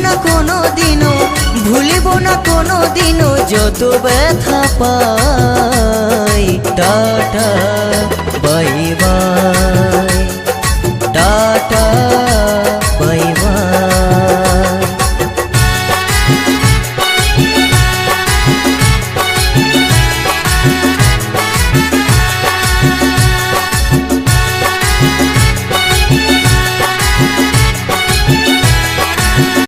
না কোনো দিনও, ভুলিব না কোনো দিনও যত ব্যথা পাই। Tata bye bye, tata